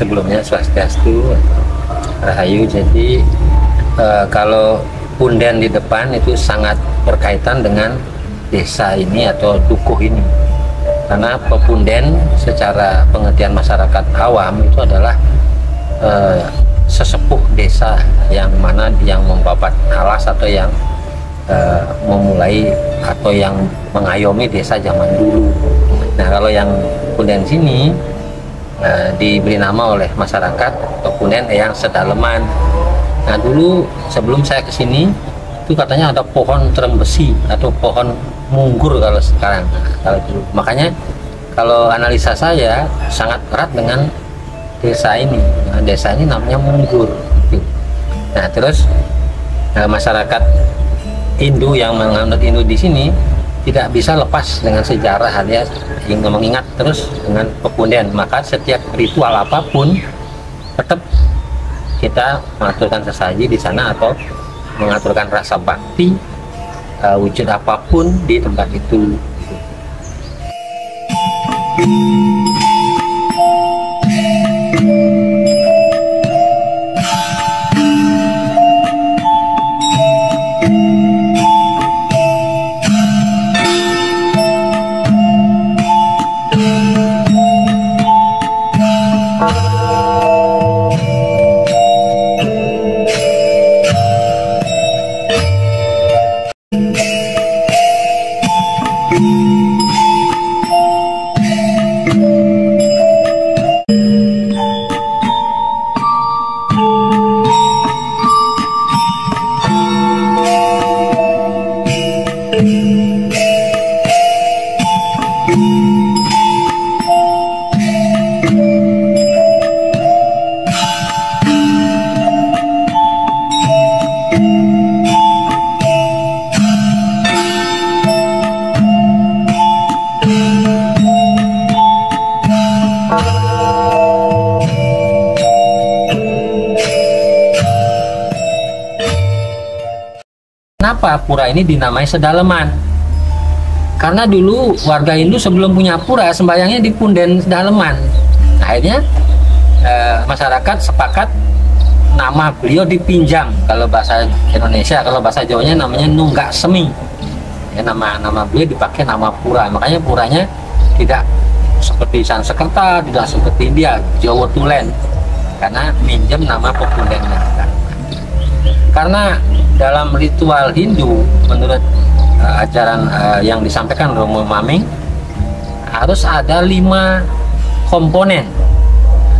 sebelumnya Swastiastu, Rahayu. Jadi kalau punden di depan itu sangat berkaitan dengan desa ini atau dukuh ini, karena pepunden secara pengertian masyarakat awam itu adalah sesepuh desa yang mana yang membabat alas atau yang memulai atau yang mengayomi desa zaman dulu. Nah, kalau yang punden sini diberi nama oleh masyarakat punden yang sedaleman. Nah, dulu sebelum saya kesini itu katanya ada pohon trembesi atau pohon munggur kalau sekarang. Kalau dulu, makanya kalau analisa saya sangat erat dengan desa ini. Nah, desa ini namanya Munggur. Nah, terus masyarakat Hindu yang menganut Hindu di sini tidak bisa lepas dengan sejarah alias ingin mengingat terus dengan pepunden. Maka setiap ritual apapun tetap kita mengaturkan sesaji di sana atau mengaturkan rasa bakti wujud apapun di tempat itu. Kenapa pura ini dinamai Sedaleman? Karena dulu warga Hindu sebelum punya pura sembayangnya di punden Sedaleman. Akhirnya masyarakat sepakat nama beliau dipinjam. Kalau bahasa Indonesia, kalau bahasa Jawanya namanya Nunggak Semi. Ya, nama beliau dipakai nama pura. Makanya puranya tidak seperti Sansekerta, tidak seperti India, Jawa Tulen. Karena minjem nama pepundennya. Karena dalam ritual Hindu menurut ajaran yang disampaikan Romo Maming harus ada 5 komponen.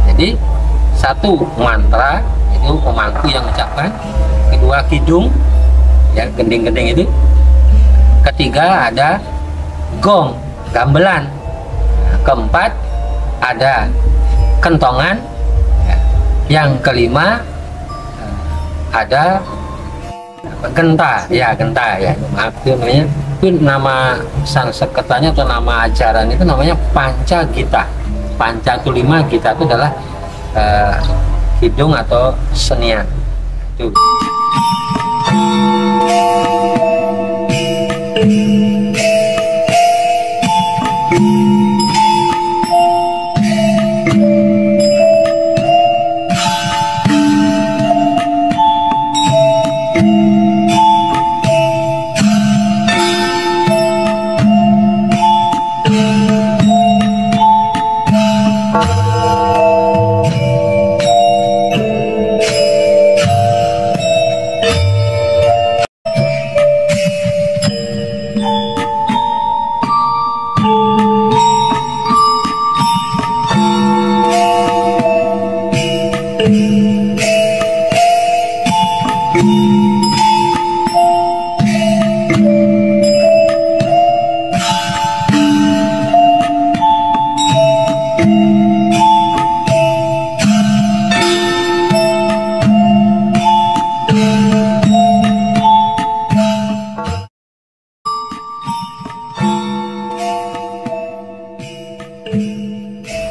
Jadi 1 mantra, itu pemangku yang mengucapkan. 2 kidung, ya gending-gending itu. 3 ada gong, gamelan. 4 ada kentongan. Yang 5 ada genta, genta ya. Maaf, itu namanya, itu nama Sansekertanya atau nama ajaran itu namanya Panca Gita. Panca itu 5, Gita itu adalah hidung atau senian. Itu.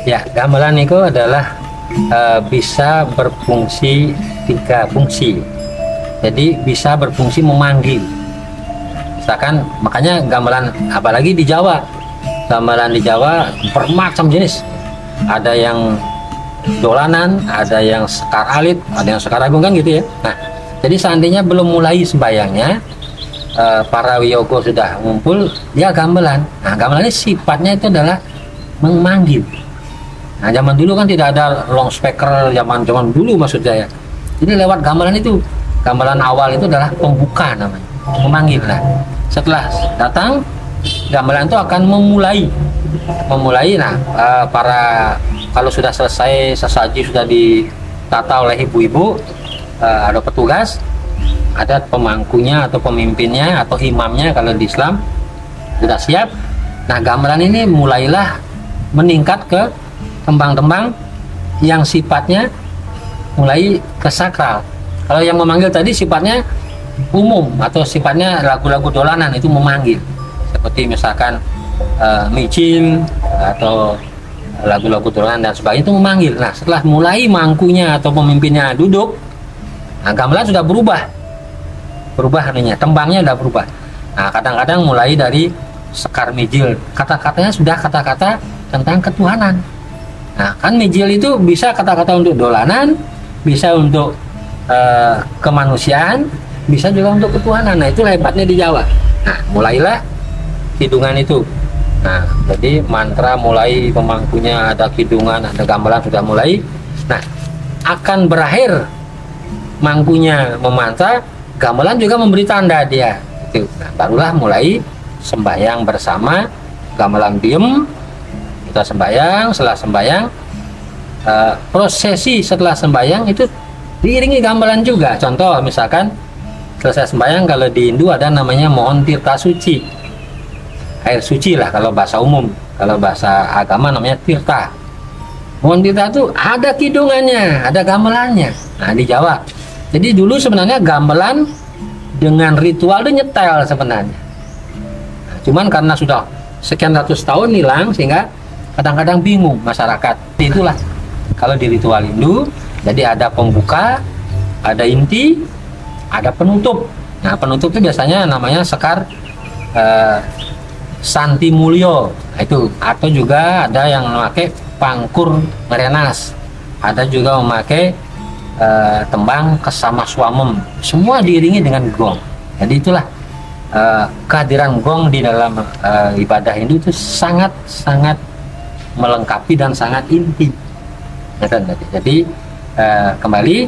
Ya, gamelan itu adalah bisa berfungsi 3 fungsi. Jadi bisa berfungsi memanggil. Misalkan, makanya gamelan apalagi di Jawa. Gamelan di Jawa bermacam jenis. Ada yang dolanan, ada yang sekar alit, ada yang sekar agung kan gitu ya. Nah, jadi seandainya belum mulai sembayangnya, para wiyogo sudah ngumpul, dia gamelan. Nah, gamelan ini sifatnya itu adalah memanggil. Nah, zaman dulu kan tidak ada loudspeaker, zaman dulu maksud saya. Jadi lewat gamelan itu, gamelan awal itu adalah pembuka namanya, memanggil. Nah, setelah datang, gamelan itu akan memulai. Nah, para kalau sudah selesai sesaji sudah ditata oleh ibu-ibu, ada petugas, ada pemangkunya atau pemimpinnya atau imamnya kalau di Islam sudah siap. Nah, gamelan ini mulailah meningkat ke tembang-tembang yang sifatnya mulai ke sakral. Kalau yang memanggil tadi sifatnya umum atau sifatnya lagu-lagu dolanan, itu memanggil. Seperti misalkan micin atau lagu-lagu dolanan dan sebagainya, itu memanggil. Nah, setelah mulai mangkunya atau pemimpinnya duduk, nah, gamelan sudah berubah anunya, tembangnya sudah berubah. Nah, kadang-kadang mulai dari sekar mijil, kata-katanya sudah kata-kata tentang ketuhanan. Nah, kan mijil itu bisa kata-kata untuk dolanan, bisa untuk kemanusiaan, bisa juga untuk ketuhanan. Nah, itu hebatnya di Jawa. Nah, mulailah kidungan itu. Nah, jadi mantra mulai, pemangkunya ada kidungan, ada gamelan sudah mulai. Nah, akan berakhir mangkunya memantra, gamelan juga memberi tanda dia. Itu. Nah, barulah mulai sembahyang bersama, gamelan diem, kita sembahyang. Setelah sembahyang, prosesi setelah sembahyang itu diiringi gamelan juga. Contoh misalkan selesai sembahyang, kalau di Hindu ada namanya mohon tirta suci, air suci lah kalau bahasa umum. Kalau bahasa agama namanya tirta. Mohon tirta itu ada kidungannya, ada gamelannya. Nah, di Jawa. Jadi dulu sebenarnya gamelan dengan ritual itu nyetel sebenarnya. Nah, cuman karena sudah sekian ratus tahun hilang, sehingga kadang-kadang bingung masyarakat. Itulah kalau di ritual Hindu, jadi ada pembuka, ada inti, ada penutup. Nah, penutup itu biasanya namanya sekar Santi Mulyo. Nah, itu. Atau juga ada yang memakai pangkur merenas, ada juga memakai tembang kesama suamem. Semua diiringi dengan gong. Jadi itulah kehadiran gong di dalam ibadah Hindu itu sangat melengkapi dan sangat inti. Jadi kembali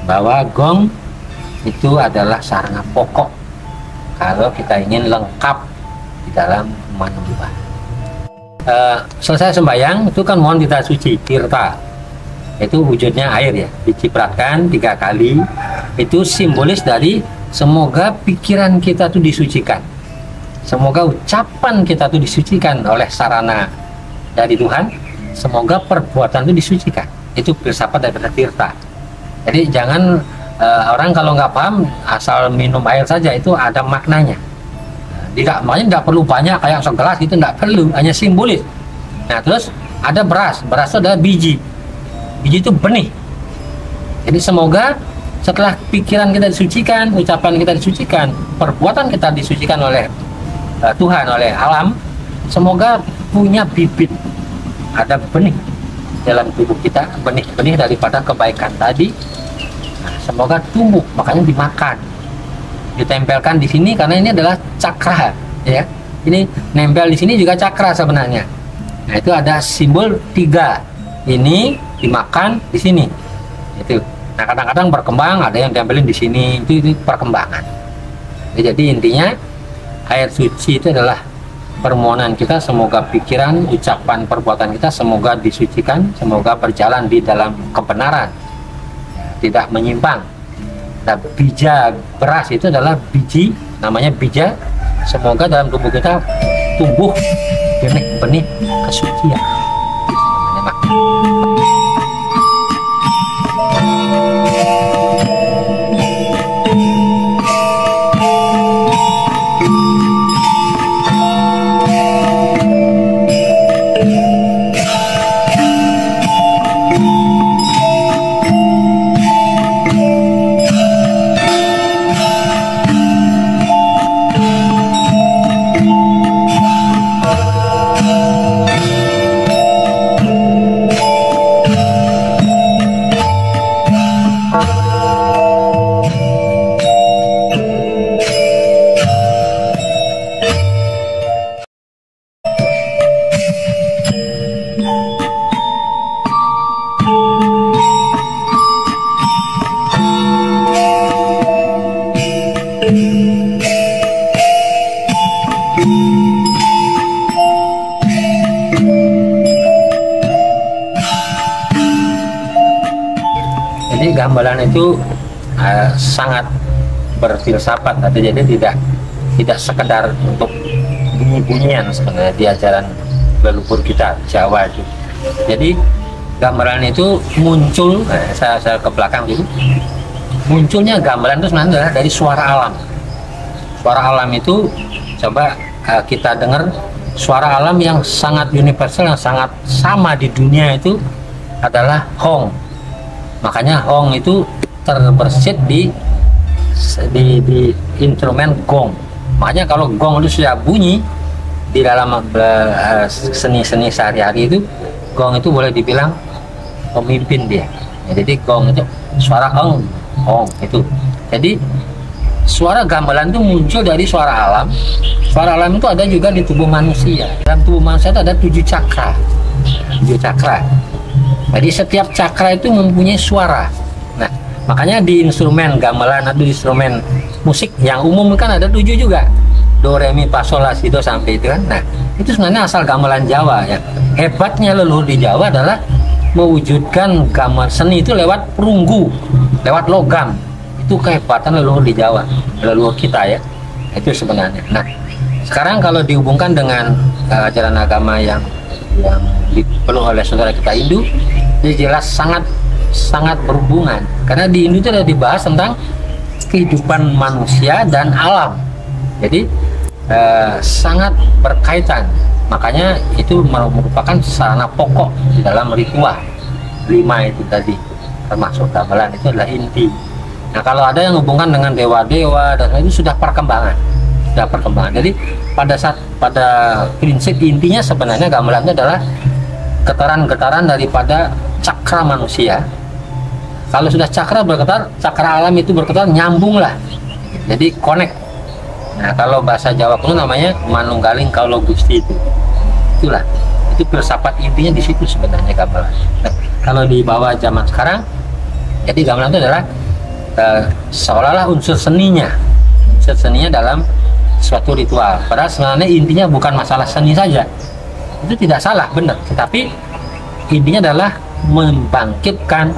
bahwa gong itu adalah sarana pokok kalau kita ingin lengkap di dalam menyembah. Selesai sembahyang itu kan mohon tirta suci, tirta itu wujudnya air ya, dicipratkan 3 kali. Itu simbolis dari semoga pikiran kita tuh disucikan, semoga ucapan kita tuh disucikan oleh sarana dari Tuhan, semoga perbuatan itu disucikan. Itu filsafat daripada tirta. Jadi jangan orang kalau nggak paham asal minum air saja, itu ada maknanya. Makanya nggak perlu banyak kayak segelas gitu, nggak perlu, hanya simbolis. Nah, terus ada beras itu adalah biji itu benih. Jadi semoga setelah pikiran kita disucikan, ucapan kita disucikan, perbuatan kita disucikan oleh Tuhan, oleh alam, semoga punya bibit, ada benih dalam tubuh kita, benih-benih daripada kebaikan tadi. Nah, semoga tumbuh, makanya dimakan, ditempelkan di sini karena ini adalah cakra, ya. Ini nempel di sini juga cakra sebenarnya. Nah, itu ada simbol 3. Ini dimakan di sini. Itu. Nah, kadang-kadang berkembang, ada yang tempelin di sini, itu perkembangan. Jadi intinya air suci itu adalah permohonan kita, semoga pikiran, ucapan, perbuatan kita semoga disucikan, semoga berjalan di dalam kebenaran, tidak menyimpang. Nah, bija beras itu adalah biji, namanya bija. Semoga dalam tubuh kita tumbuh benih-benih kesucian. gamelan itu sangat berfilsafat, atau jadi tidak sekedar untuk bunyi-bunyian sebenarnya di ajaran leluhur kita Jawa itu. Jadi gamelan itu muncul, saya ke belakang dulu. Munculnya gamelan itu sebenarnya adalah dari suara alam. Suara alam itu coba kita dengar, suara alam yang sangat universal, yang sangat sama di dunia itu adalah hong. Makanya hong itu terbersit di instrumen gong. Makanya kalau gong itu sudah bunyi di dalam seni-seni sehari-hari itu, gong itu boleh dibilang pemimpin dia. Ya, jadi gong itu suara hong itu. Jadi suara gamelan itu muncul dari suara alam. Suara alam itu ada juga di tubuh manusia. Dalam tubuh manusia itu ada 7 cakra. 7 cakra. Jadi setiap cakra itu mempunyai suara. Nah, makanya di instrumen gamelan atau di instrumen musik yang umum kan ada 7 juga. Do, re, mi, fa, sol, la, si, do sampai itu kan. Nah, itu sebenarnya asal gamelan Jawa ya. Hebatnya leluhur di Jawa adalah mewujudkan gamelan seni itu lewat perunggu, lewat logam. Itu kehebatan leluhur di Jawa, leluhur kita ya. Itu sebenarnya. Nah, sekarang kalau dihubungkan dengan ajaran agama yang dipeluk oleh saudara kita Hindu, itu jelas sangat berhubungan. Karena di Hindu itu ada dibahas tentang kehidupan manusia dan alam. Jadi sangat berkaitan. Makanya itu merupakan sarana pokok di dalam ritual 5 itu tadi, termasuk gamelan itu adalah inti. Nah, kalau ada yang hubungan dengan dewa-dewa dan itu sudah perkembangan. Jadi pada prinsip intinya sebenarnya gamelan itu adalah getaran-getaran daripada cakra manusia. Kalau sudah cakra bergetar, cakra alam itu bergetar, nyambung lah. Jadi connect. Nah, kalau bahasa Jawa kuno namanya manunggaling kaulo gusti itu. Itulah. Itu filsafat intinya di situ sebenarnya gamelan. Nah, kalau dibawa zaman sekarang, jadi gamelan itu adalah seolah-olah unsur seninya dalam suatu ritual. Padahal sebenarnya intinya bukan masalah seni saja. Itu tidak salah, benar. Tetapi intinya adalah membangkitkan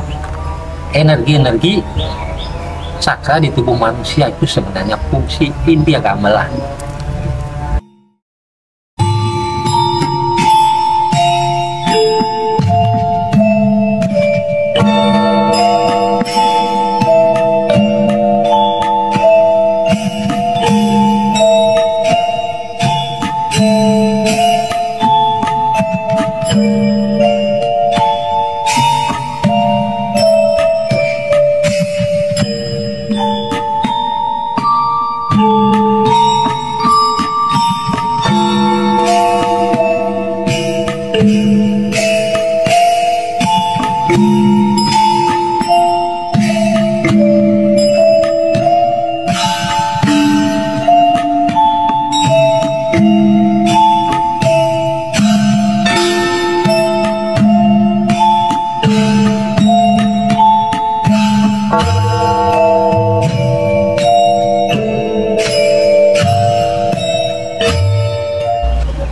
energi-energi cakra di tubuh manusia. Itu sebenarnya fungsi inti gamelan.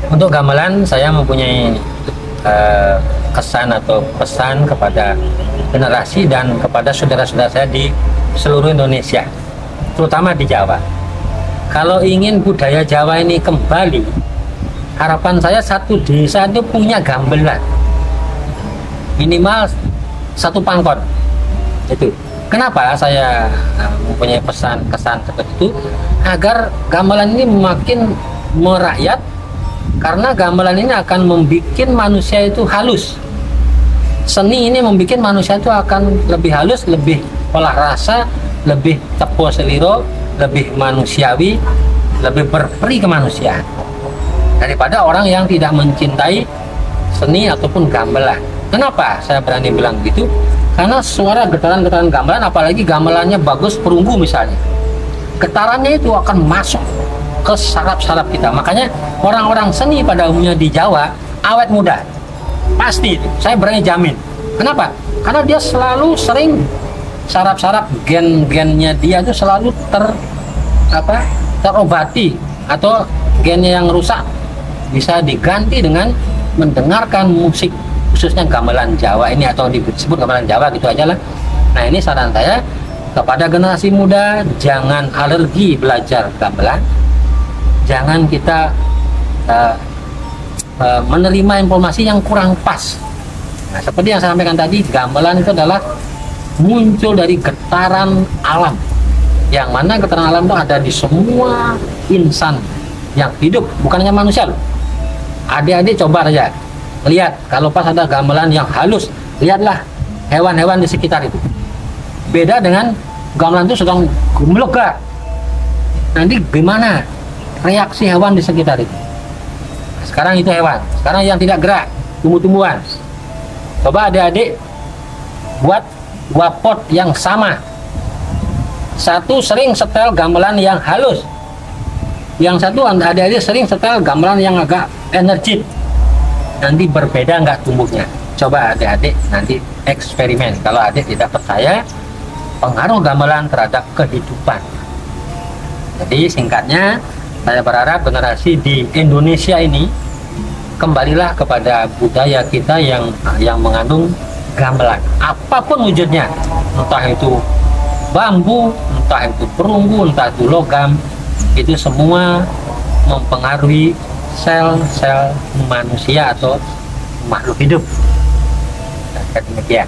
Untuk gamelan saya mempunyai kesan atau pesan kepada generasi dan kepada saudara-saudara saya di seluruh Indonesia, terutama di Jawa. Kalau ingin budaya Jawa ini kembali, harapan saya satu desa itu punya gamelan minimal 1 pangkon. Itu kenapa saya mempunyai kesan seperti itu, agar gamelan ini makin merakyat. Karena gamelan ini akan membuat manusia itu halus. Seni ini membuat manusia itu akan lebih halus, lebih olah rasa, lebih tepo seliro, lebih manusiawi, lebih berperi kemanusiaan daripada orang yang tidak mencintai seni ataupun gamelan. Kenapa saya berani bilang gitu? Karena suara getaran-getaran gamelan, apalagi gamelannya bagus perunggu misalnya, getarannya itu akan masuk ke saraf-saraf kita. Makanya orang-orang seni pada umumnya di Jawa awet muda, pasti itu, saya berani jamin. Kenapa? Karena dia selalu sering saraf-saraf gen-gennya dia itu selalu terobati, atau gennya yang rusak bisa diganti dengan mendengarkan musik, khususnya gamelan Jawa ini, atau disebut gamelan Jawa gitu aja lah. Nah, ini saran saya kepada generasi muda, jangan alergi belajar gamelan, jangan kita menerima informasi yang kurang pas. Nah, seperti yang saya sampaikan tadi, gamelan itu adalah muncul dari getaran alam, yang mana getaran alam itu ada di semua insan yang hidup, bukan hanya manusia loh. Adik-adik coba aja lihat, kalau pas ada gamelan yang halus, lihatlah hewan-hewan di sekitar itu. Beda dengan gamelan itu sedang gemelegak, nanti gimana reaksi hewan di sekitar itu. Sekarang itu hewan, sekarang yang tidak gerak, tumbuh-tumbuhan. Coba adik-adik buat dua pot yang sama, satu sering setel gamelan yang halus, yang satu adik-adik sering setel gamelan yang agak energik, nanti berbeda nggak tumbuhnya. Coba adik-adik nanti eksperimen. Kalau adik tidak percaya pengaruh gamelan terhadap kehidupan. Jadi singkatnya, saya berharap generasi di Indonesia ini kembalilah kepada budaya kita yang mengandung gamelan, apapun wujudnya, entah itu bambu, entah itu perunggu, entah itu logam, itu semua mempengaruhi sel-sel manusia atau makhluk hidup. Demikian.